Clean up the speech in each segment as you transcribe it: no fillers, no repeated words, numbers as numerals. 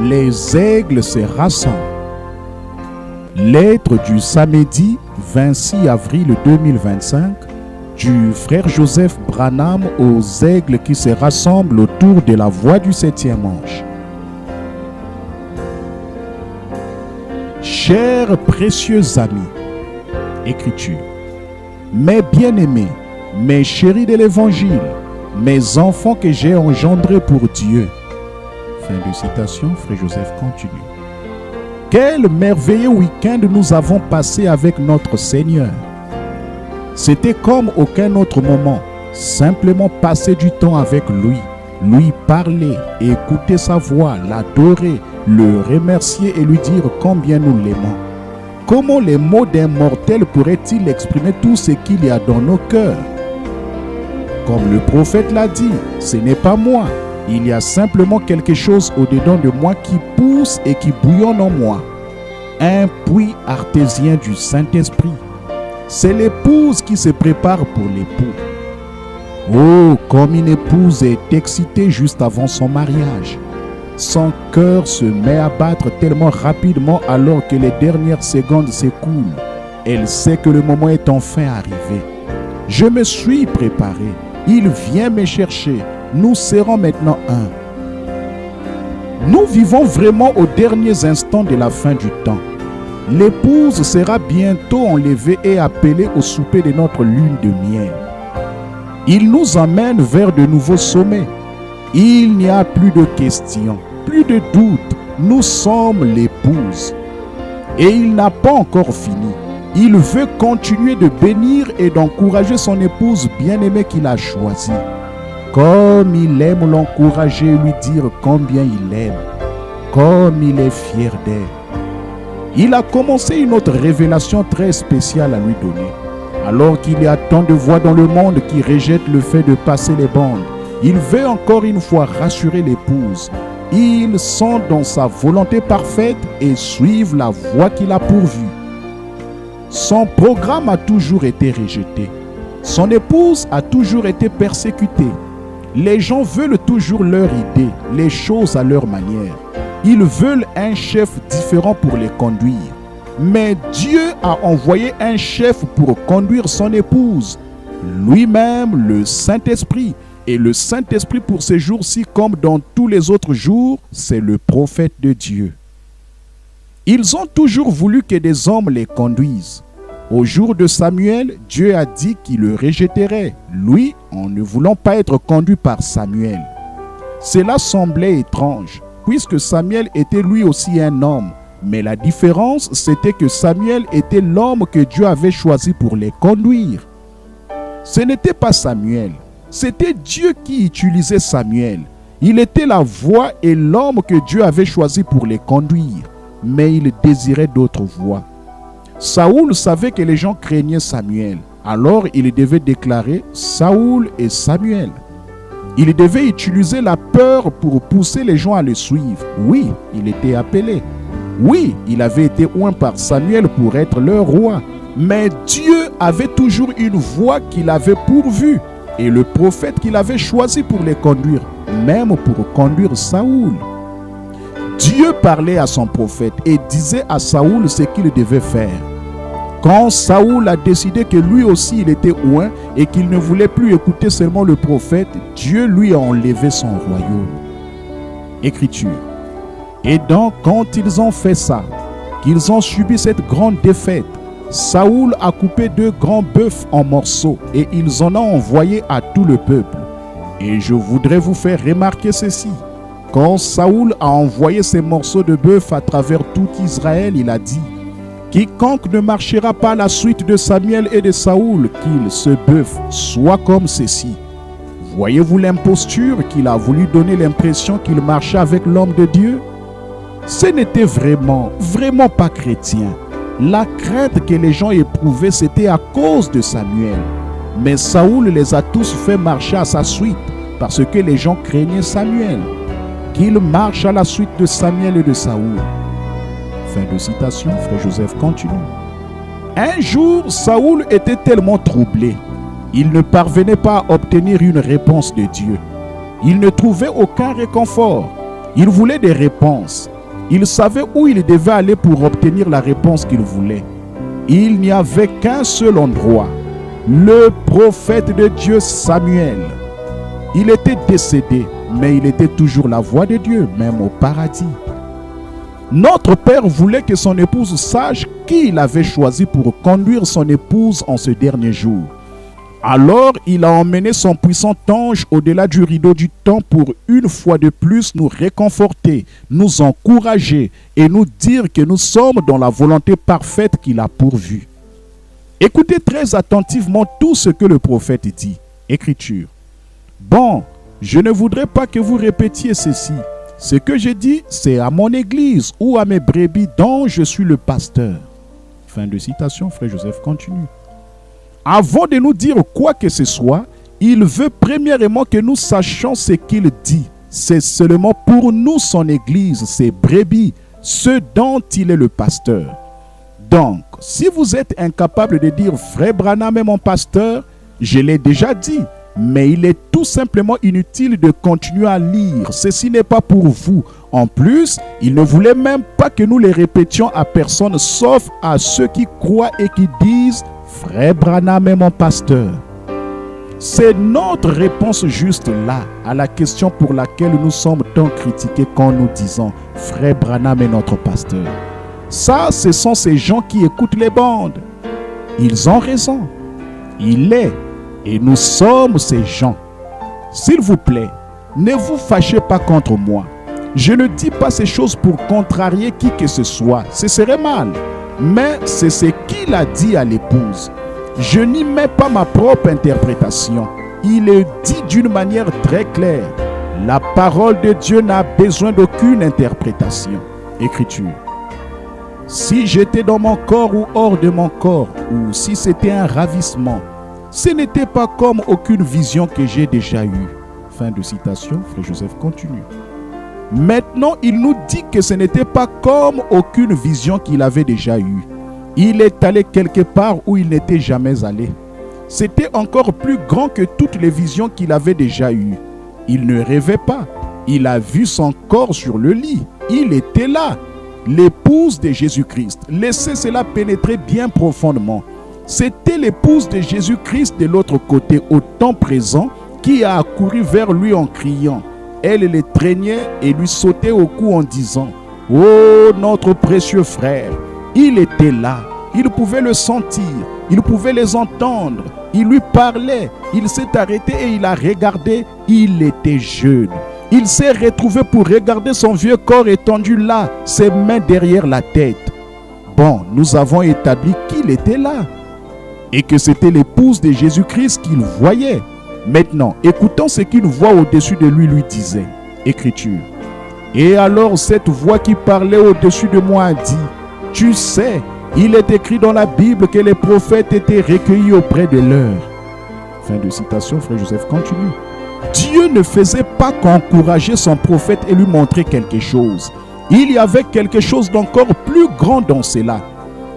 Les aigles se rassemblent. Lettre du samedi 26 avril 2025 du frère Joseph Branham aux aigles qui se rassemblent autour de la voie du 7e ange. Chers précieux amis, écriture, mes bien-aimés, mes chéris de l'évangile, mes enfants que j'ai engendrés pour Dieu. Fin de citation, frère Joseph continue. Quel merveilleux week-end nous avons passé avec notre Seigneur. C'était comme aucun autre moment, simplement passer du temps avec lui, lui parler, écouter sa voix, l'adorer, le remercier et lui dire combien nous l'aimons. Comment les mots d'un mortel pourraient-ils exprimer tout ce qu'il y a dans nos cœurs? Comme le prophète l'a dit, ce n'est pas moi. Il y a simplement quelque chose au-dedans de moi qui pousse et qui bouillonne en moi. Un puits artésien du Saint-Esprit. C'est l'épouse qui se prépare pour l'époux. Oh, comme une épouse est excitée juste avant son mariage. Son cœur se met à battre tellement rapidement alors que les dernières secondes s'écoulent. Elle sait que le moment est enfin arrivé. Je me suis préparé. Il vient me chercher. Nous serons maintenant un. Nous vivons vraiment aux derniers instants de la fin du temps. L'épouse sera bientôt enlevée et appelée au souper de notre lune de miel. Il nous emmène vers de nouveaux sommets. Il n'y a plus de questions, plus de doutes. Nous sommes l'épouse. Et il n'a pas encore fini. Il veut continuer de bénir et d'encourager son épouse bien-aimée qu'il a choisie. Comme il aime l'encourager et lui dire combien il l'aime. Comme il est fier d'elle. Il a commencé une autre révélation très spéciale à lui donner. Alors qu'il y a tant de voix dans le monde qui rejettent le fait de passer les bandes, il veut encore une fois rassurer l'épouse. Ils sont dans sa volonté parfaite et suivent la voie qu'il a pourvue. Son programme a toujours été rejeté. Son épouse a toujours été persécutée. Les gens veulent toujours leur idée, les choses à leur manière. Ils veulent un chef différent pour les conduire. Mais Dieu a envoyé un chef pour conduire son épouse, lui-même le Saint-Esprit. Et le Saint-Esprit pour ces jours-ci, comme dans tous les autres jours, c'est le prophète de Dieu. Ils ont toujours voulu que des hommes les conduisent. Au jour de Samuel, Dieu a dit qu'il le rejetterait, lui, en ne voulant pas être conduit par Samuel. Cela semblait étrange, puisque Samuel était lui aussi un homme. Mais la différence, c'était que Samuel était l'homme que Dieu avait choisi pour les conduire. Ce n'était pas Samuel, c'était Dieu qui utilisait Samuel. Il était la voix et l'homme que Dieu avait choisi pour les conduire. Mais il désirait d'autres voix. Saoul savait que les gens craignaient Samuel. Alors il devait déclarer Saoul et Samuel. Il devait utiliser la peur pour pousser les gens à le suivre. Oui, il était appelé. Oui, il avait été oint par Samuel pour être leur roi. Mais Dieu avait toujours une voix qu'il avait pourvue et le prophète qu'il avait choisi pour les conduire, même pour conduire Saoul. Dieu parlait à son prophète et disait à Saoul ce qu'il devait faire. Quand Saoul a décidé que lui aussi il était oint et qu'il ne voulait plus écouter seulement le prophète, Dieu lui a enlevé son royaume. Écriture. Et donc, quand ils ont fait ça, qu'ils ont subi cette grande défaite, Saoul a coupé 2 grands bœufs en morceaux et ils en ont envoyé à tout le peuple. Et je voudrais vous faire remarquer ceci. Quand Saoul a envoyé ces morceaux de bœuf à travers tout Israël, il a dit « Quiconque ne marchera pas à la suite de Samuel et de Saoul, qu'il, ce bœuf, soit comme ceci. » Voyez-vous l'imposture qu'il a voulu donner l'impression qu'il marchait avec l'homme de Dieu? Ce n'était vraiment pas chrétien. La crainte que les gens éprouvaient, c'était à cause de Samuel. Mais Saoul les a tous fait marcher à sa suite, parce que les gens craignaient Samuel. Qu'il marche à la suite de Samuel et de Saoul. Fin de citation, frère Joseph continue. Un jour, Saoul était tellement troublé. Il ne parvenait pas à obtenir une réponse de Dieu. Il ne trouvait aucun réconfort. Il voulait des réponses. Il savait où il devait aller pour obtenir la réponse qu'il voulait. Il n'y avait qu'un seul endroit, le prophète de Dieu Samuel. Il était décédé, mais il était toujours la voix de Dieu, même au paradis. Notre Père voulait que son épouse sache qui il avait choisi pour conduire son épouse en ce dernier jour. Alors, il a emmené son puissant ange au-delà du rideau du temps pour une fois de plus nous réconforter, nous encourager et nous dire que nous sommes dans la volonté parfaite qu'il a pourvue. Écoutez très attentivement tout ce que le prophète dit. Écriture. Bon, je ne voudrais pas que vous répétiez ceci. Ce que j'ai dit, c'est à mon église ou à mes brebis dont je suis le pasteur. Fin de citation, frère Joseph continue. Avant de nous dire quoi que ce soit, il veut premièrement que nous sachions ce qu'il dit. C'est seulement pour nous son église, ses brebis, ceux dont il est le pasteur. Donc, si vous êtes incapable de dire « Frère Branham est mon pasteur », je l'ai déjà dit, mais il est tout simplement inutile de continuer à lire. Ceci n'est pas pour vous. En plus, il ne voulait même pas que nous les répétions à personne, sauf à ceux qui croient et qui disent « Frère Branham est mon pasteur ». C'est notre réponse juste là à la question pour laquelle nous sommes tant critiqués quand nous disons « Frère Branham est notre pasteur ». Ça, ce sont ces gens qui écoutent les bandes. Ils ont raison. Il est. Et nous sommes ces gens. S'il vous plaît, ne vous fâchez pas contre moi. Je ne dis pas ces choses pour contrarier qui que ce soit. Ce serait mal. Mais c'est ce qu'il a dit à l'épouse. Je n'y mets pas ma propre interprétation. Il est dit d'une manière très claire. La parole de Dieu n'a besoin d'aucune interprétation. Écriture. Si j'étais dans mon corps ou hors de mon corps, ou si c'était un ravissement, ce n'était pas comme aucune vision que j'ai déjà eue. Fin de citation, frère Joseph continue. Maintenant, il nous dit que ce n'était pas comme aucune vision qu'il avait déjà eue. Il est allé quelque part où il n'était jamais allé. C'était encore plus grand que toutes les visions qu'il avait déjà eues. Il ne rêvait pas. Il a vu son corps sur le lit. Il était là. L'épouse de Jésus-Christ. Laissez cela pénétrer bien profondément. C'était l'épouse de Jésus-Christ de l'autre côté, au temps présent, qui a accouru vers lui en criant. Elle le traînait et lui sautait au cou en disant « Oh, notre précieux frère !» Il était là, il pouvait le sentir, il pouvait les entendre, il lui parlait, il s'est arrêté et il a regardé, il était jeune. Il s'est retrouvé pour regarder son vieux corps étendu là, ses mains derrière la tête. Bon, nous avons établi qu'il était là et que c'était l'épouse de Jésus-Christ qu'il voyait. Maintenant, écoutons ce qu'une voix au-dessus de lui disait. Écriture. Et alors cette voix qui parlait au-dessus de moi a dit, « Tu sais, il est écrit dans la Bible que les prophètes étaient recueillis auprès de leur. » Fin de citation, frère Joseph continue. Dieu ne faisait pas qu'encourager son prophète et lui montrer quelque chose. Il y avait quelque chose d'encore plus grand dans cela.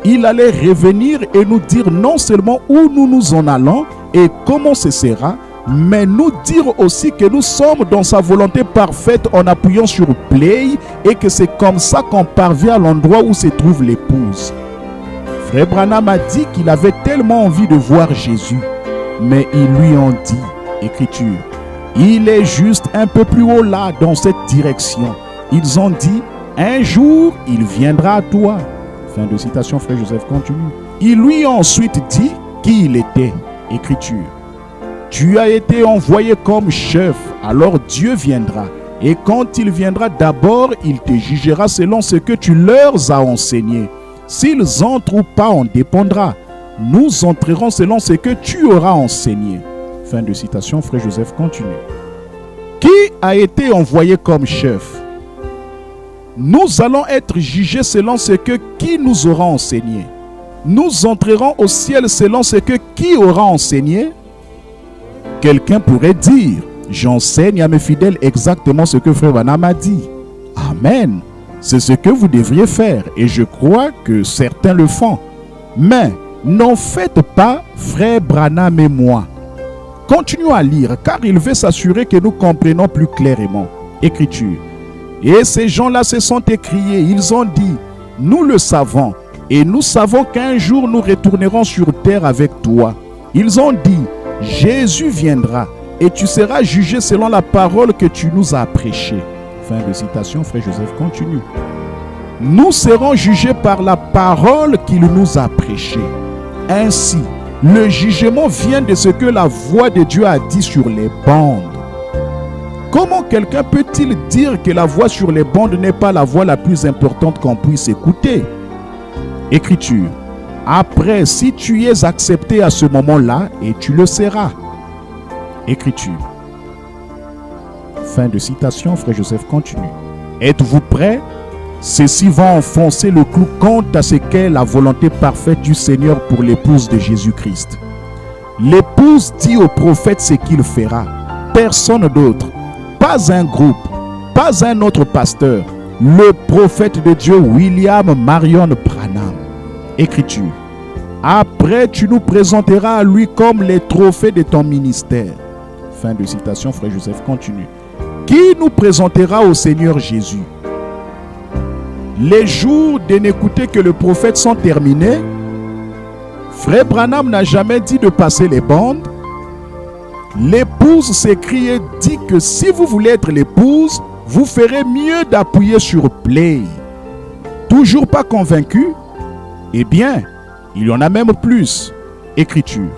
Il allait revenir et nous dire non seulement où nous nous en allons et comment ce sera, mais nous dire aussi que nous sommes dans sa volonté parfaite en appuyant sur play et que c'est comme ça qu'on parvient à l'endroit où se trouve l'épouse. Frère Branham a dit qu'il avait tellement envie de voir Jésus, mais ils lui ont dit, écriture, il est juste un peu plus haut là dans cette direction. Ils ont dit, un jour il viendra à toi. Fin de citation, frère Joseph continue. Ils lui ont ensuite dit qui il était. Écriture. Tu as été envoyé comme chef, alors Dieu viendra. Et quand il viendra d'abord, il te jugera selon ce que tu leur as enseigné. S'ils entrent ou pas, on dépendra. Nous entrerons selon ce que tu auras enseigné. Fin de citation, frère Joseph continue. Qui a été envoyé comme chef? Nous allons être jugés selon ce que qui nous aura enseigné. Nous entrerons au ciel selon ce que qui aura enseigné. Quelqu'un pourrait dire, j'enseigne à mes fidèles exactement ce que frère Branham a dit. Amen. C'est ce que vous devriez faire et je crois que certains le font. Mais n'en faites pas frère Branham et moi. Continuons à lire car il veut s'assurer que nous comprenons plus clairement. Écriture. Et ces gens-là se sont écriés. Ils ont dit, nous le savons. Et nous savons qu'un jour nous retournerons sur terre avec toi. Ils ont dit, Jésus viendra et tu seras jugé selon la parole que tu nous as prêchée. Fin de citation, frère Joseph continue. Nous serons jugés par la parole qu'il nous a prêchée. Ainsi, le jugement vient de ce que la voix de Dieu a dit sur les bandes. Comment quelqu'un peut-il dire que la voix sur les bandes n'est pas la voix la plus importante qu'on puisse écouter? Écriture. Après, si tu es accepté à ce moment-là, et tu le seras. Écriture. Fin de citation, frère Joseph continue. Êtes-vous prêts? Ceux-ci vont enfoncer le clou quant à ce qu'est la volonté parfaite du Seigneur pour l'épouse de Jésus-Christ. L'épouse dit au prophète ce qu'il fera. Personne d'autre. Pas un groupe. Pas un autre pasteur. Le prophète de Dieu, William Marion Branham. Écriture. Après, tu nous présenteras à lui comme les trophées de ton ministère. Fin de citation, frère Joseph continue. Qui nous présentera au Seigneur Jésus? Les jours de n'écouter que le prophète sont terminés. Frère Branham n'a jamais dit de passer les bandes. L'épouse s'écrie et dit que si vous voulez être l'épouse, vous ferez mieux d'appuyer sur play. Toujours pas convaincu? Eh bien, il y en a même plus. Écriture.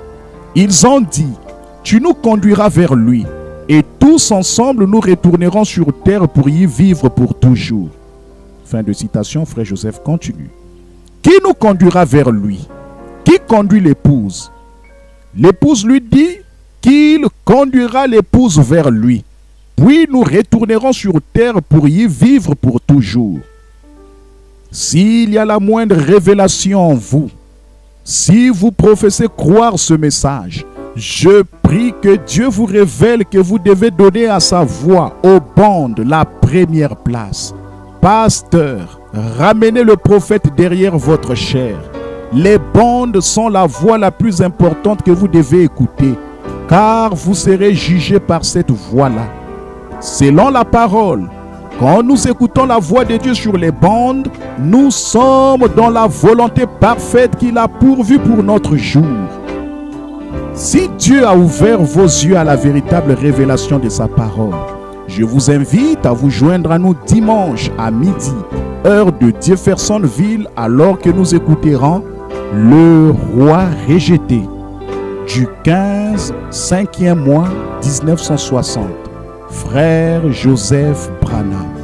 Ils ont dit, tu nous conduiras vers lui, et tous ensemble nous retournerons sur terre pour y vivre pour toujours. Fin de citation, frère Joseph continue. Qui nous conduira vers lui? Qui conduit l'épouse? L'épouse lui dit qu'il conduira l'épouse vers lui. Puis nous retournerons sur terre pour y vivre pour toujours. S'il y a la moindre révélation en vous, si vous professez croire ce message, je prie que Dieu vous révèle que vous devez donner à sa voix, aux bandes, la première place. Pasteur, ramenez le prophète derrière votre chair. Les bandes sont la voix la plus importante que vous devez écouter, car vous serez jugé par cette voix-là. Selon la parole, quand nous écoutons la voix de Dieu sur les bandes, nous sommes dans la volonté parfaite qu'il a pourvue pour notre jour. Si Dieu a ouvert vos yeux à la véritable révélation de sa parole, je vous invite à vous joindre à nous dimanche à midi, heure de Jeffersonville, alors que nous écouterons Le Roi rejeté, du 15, 5e mois 1960. Frère Joseph Branham.